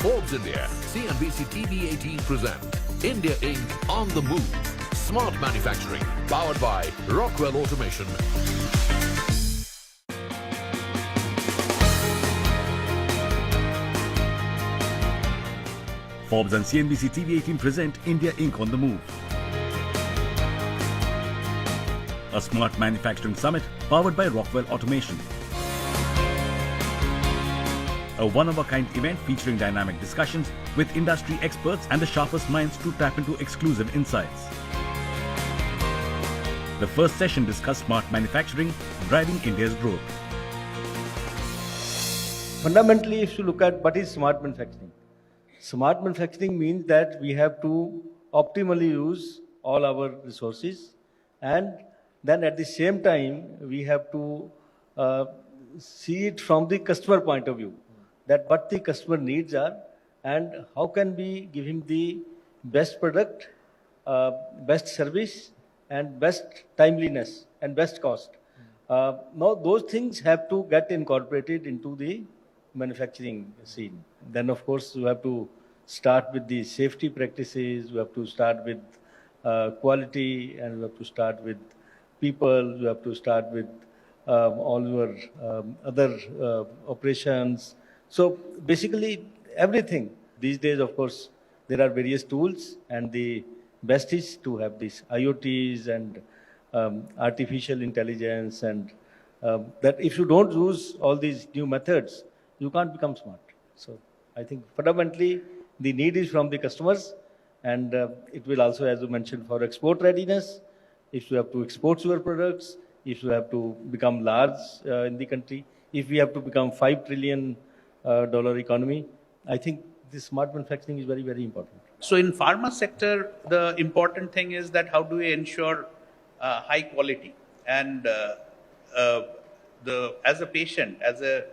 Forbes India, CNBC-TV18 present India Inc. on the Move. Smart Manufacturing, powered by Rockwell Automation. Forbes and CNBC-TV18 present India Inc. on the Move. A smart manufacturing summit powered by Rockwell Automation. A one-of-a-kind event featuring dynamic discussions with industry experts and the sharpest minds to tap into exclusive insights. The first session discussed smart manufacturing, driving India's growth. Fundamentally, if you look at what is smart manufacturing means that we have to optimally use all our resources, and then at the same time we have to see it from the customer point of view, that what the customer needs are and how can we give him the best product, best service and best timeliness and best cost. Now those things have to get incorporated into the manufacturing scene. Then of course you have to start with the safety practices, you have to start with quality, and you have to start with people, you have to start with all your other operations. So basically everything. These days of course there are various tools, and the best is to have these IoTs and artificial intelligence, and that if you don't use all these new methods, you can't become smart. So I think fundamentally the need is from the customers, and it will also, as you mentioned, for export readiness. If you have to export your products, if you have to become large in the country, if we have to become $5 trillion economy, I think this smart manufacturing is very, very important. So in pharma sector, the important thing is that how do we ensure high quality, and as a patient, as a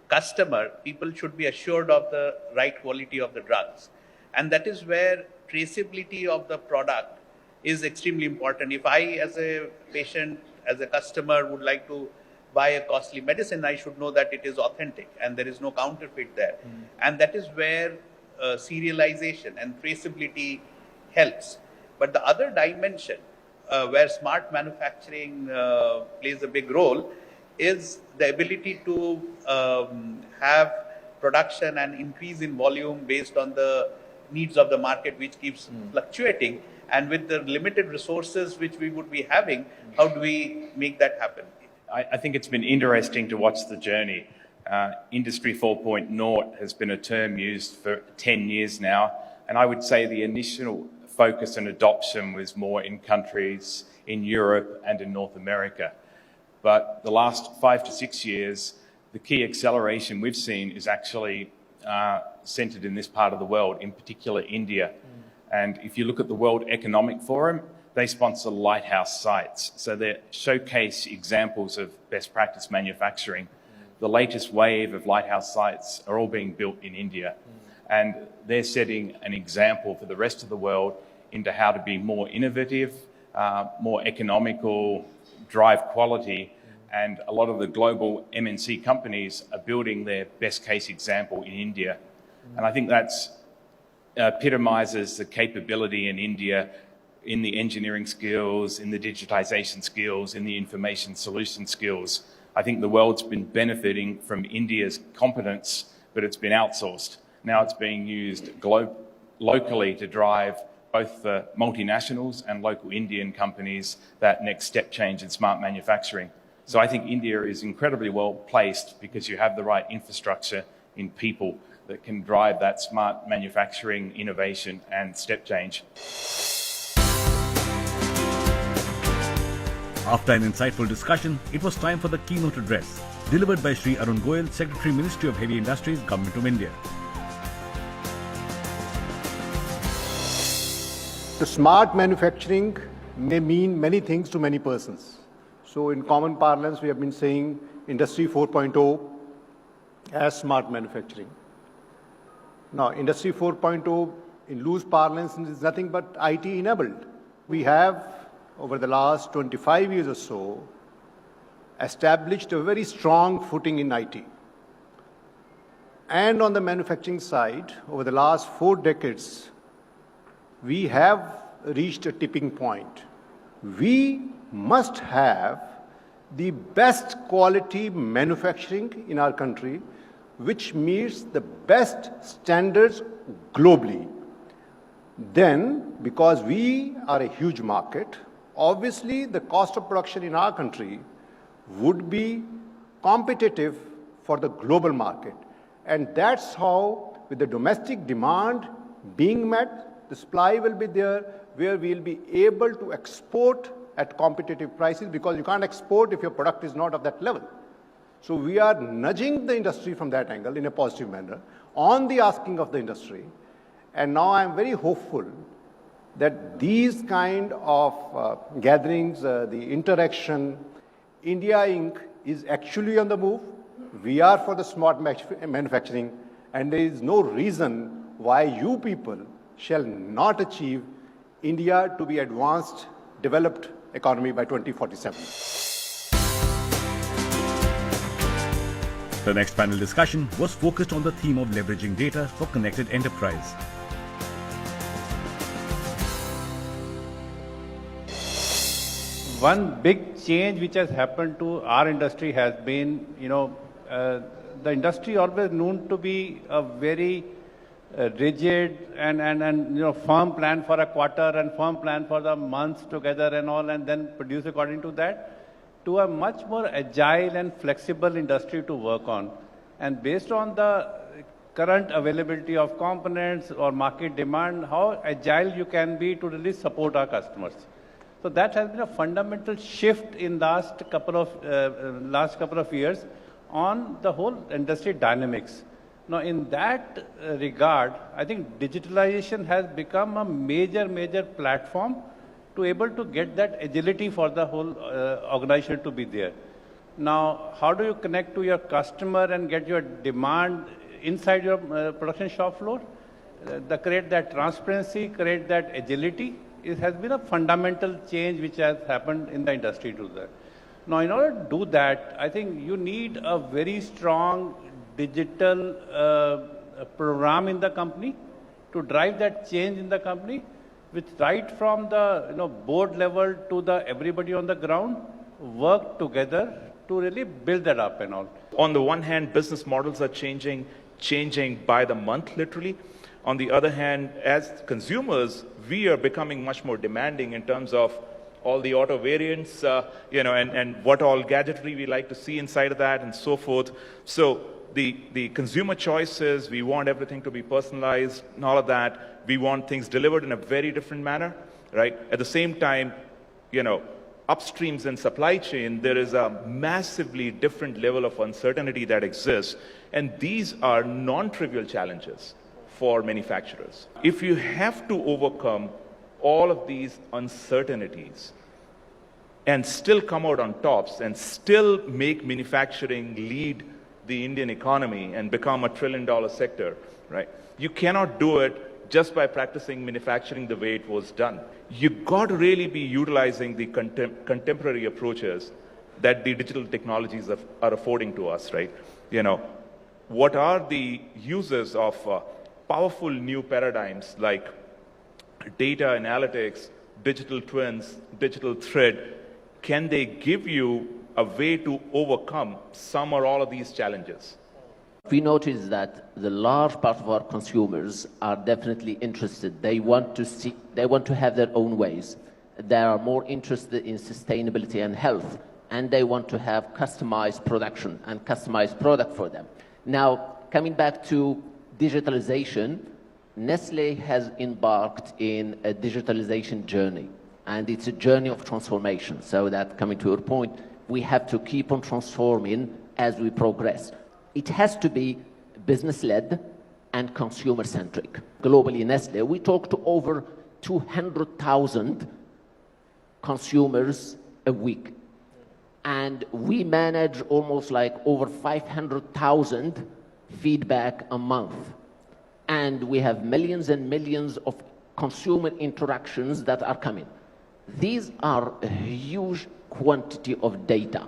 customer, people should be assured of the right quality of the drugs. And that is where traceability of the product is extremely important. If I, as a patient, as a customer, would like to buy a costly medicine, I should know that it is authentic and there is no counterfeit there. And that is where serialization and traceability helps. But the other dimension where smart manufacturing plays a big role is the ability to have production and increase in volume based on the needs of the market, which keeps fluctuating. And with the limited resources which we would be having, how do we make that happen? I think it's been interesting to watch the journey. Industry 4.0 has been a term used for 10 years now, and I would say the initial focus and adoption was more in countries in Europe and in North America. But the last 5 to 6 years, the key acceleration we've seen is actually centered in this part of the world, in particular India. And if you look at the World Economic Forum, they sponsor lighthouse sites. So they showcase examples of best practice manufacturing. The latest wave of lighthouse sites are all being built in India. And they're setting an example for the rest of the world into how to be more innovative, more economical, drive quality. And a lot of the global MNC companies are building their best case example in India. And I think that's epitomizes the capability in India in the engineering skills, in the digitization skills, in the information solution skills. I think the world's been benefiting from India's competence, but it's been outsourced. Now it's being used locally to drive both the multinationals and local Indian companies that next step change in smart manufacturing. So I think India is incredibly well placed because you have the right infrastructure in people that can drive that smart manufacturing, innovation and step change. After an insightful discussion, it was time for the keynote address, delivered by Shri Arun Goyal, Secretary, Ministry of Heavy Industries, Government of India. The smart manufacturing may mean many things to many persons. So in common parlance, we have been saying Industry 4.0 as smart manufacturing. Now, Industry 4.0 in loose parlance is nothing but IT enabled. We have, over the last 25 years or so, established a very strong footing in IT. And on the manufacturing side, over the last 4 decades, we have reached a tipping point. We must have the best quality manufacturing in our country, which meets the best standards globally. Then, because we are a huge market, obviously the cost of production in our country would be competitive for the global market. And that's how, with the domestic demand being met, the supply will be there, where we'll be able to export at competitive prices, because you can't export if your product is not of that level. So we are nudging the industry from that angle in a positive manner on the asking of the industry. And now I'm very hopeful that these kind of gatherings, the interaction, India Inc. is actually on the move. We are for the smart manufacturing, and there is no reason why you people shall not achieve India to be advanced, developed economy by 2047. The next panel discussion was focused on the theme of leveraging data for connected enterprise. One big change which has happened to our industry has been, the industry always known to be a very rigid and firm plan for a quarter and firm plan for the months together and all, and then produce according to that, to a much more agile and flexible industry to work on. And based on the current availability of components or market demand, how agile you can be to really support our customers. So that has been a fundamental shift in last couple of years on the whole industry dynamics. Now, in that regard, I think digitalization has become a major platform to able to get that agility for the whole organization to be there. Now, how do you connect to your customer and get your demand inside your production shop floor? Create that transparency, create that agility. It has been a fundamental change which has happened in the industry to that. Now, in order to do that, I think you need a very strong digital program in the company to drive that change in the company, which right from the board level to the everybody on the ground work together to really build that up and all. On the one hand, business models are changing by the month, literally. On the other hand, as consumers, we are becoming much more demanding in terms of all the auto variants, and what all gadgetry we like to see inside of that and so forth. So the consumer choices, we want everything to be personalized and all of that. We want things delivered in a very different manner, right? At the same time, upstreams and supply chain, there is a massively different level of uncertainty that exists. And these are non-trivial challenges for manufacturers. If you have to overcome all of these uncertainties and still come out on tops and still make manufacturing lead the Indian economy and become a $1 trillion sector, right? You cannot do it just by practicing manufacturing the way it was done. You've got to really be utilizing the contemporary approaches that the digital technologies are affording to us, right? What are the uses of powerful new paradigms like data analytics, digital twins, digital thread? Can they give you a way to overcome some or all of these challenges? We notice that the large part of our consumers are definitely interested. They want to have their own ways. They are more interested in sustainability and health, and they want to have customized production and customized product for them. Now, coming back to digitalization, Nestle has embarked in a digitalization journey, and it's a journey of transformation. So that, coming to your point, we have to keep on transforming as we progress. It has to be business-led and consumer-centric. Globally, Nestle, we talk to over 200,000 consumers a week. And we manage almost like over 500,000 feedback a month. And we have millions and millions of consumer interactions that are coming. These are a huge quantity of data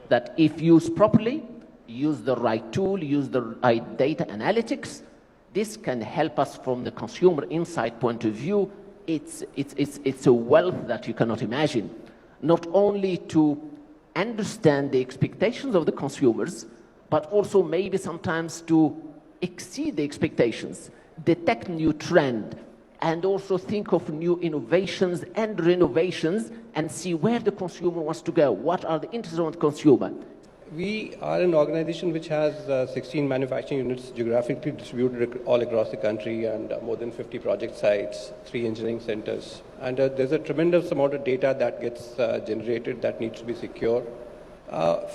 that, if used properly, use the right tool, use the right data analytics. This can help us from the consumer insight point of view. It's a wealth that you cannot imagine. Not only to understand the expectations of the consumers, but also maybe sometimes to exceed the expectations, detect new trend, and also think of new innovations and renovations and see where the consumer wants to go. What are the interests of the consumer? We are an organization which has 16 manufacturing units geographically distributed all across the country and more than 50 project sites, 3 engineering centers. And there's a tremendous amount of data that gets generated that needs to be secure.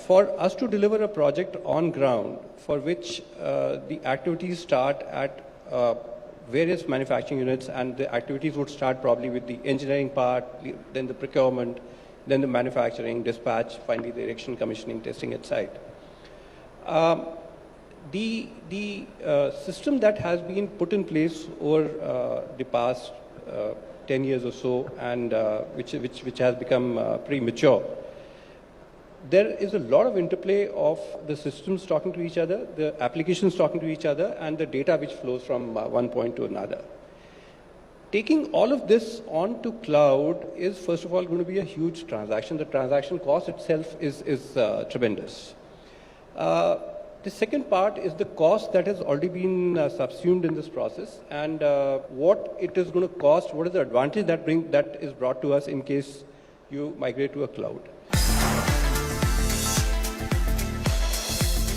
For us to deliver a project on ground for which the activities start at various manufacturing units, and the activities would start probably with the engineering part, then the procurement, then the manufacturing, dispatch, finally the erection, commissioning, testing at site. The system that has been put in place over the past 10 years or so, and which has become pretty mature, there is a lot of interplay of the systems talking to each other, the applications talking to each other, and the data which flows from one point to another. Taking all of this onto cloud is, first of all, going to be a huge transaction. The transaction cost itself is tremendous. The second part is the cost that has already been subsumed in this process, and what it is going to cost, what is the advantage that is brought to us in case you migrate to a cloud.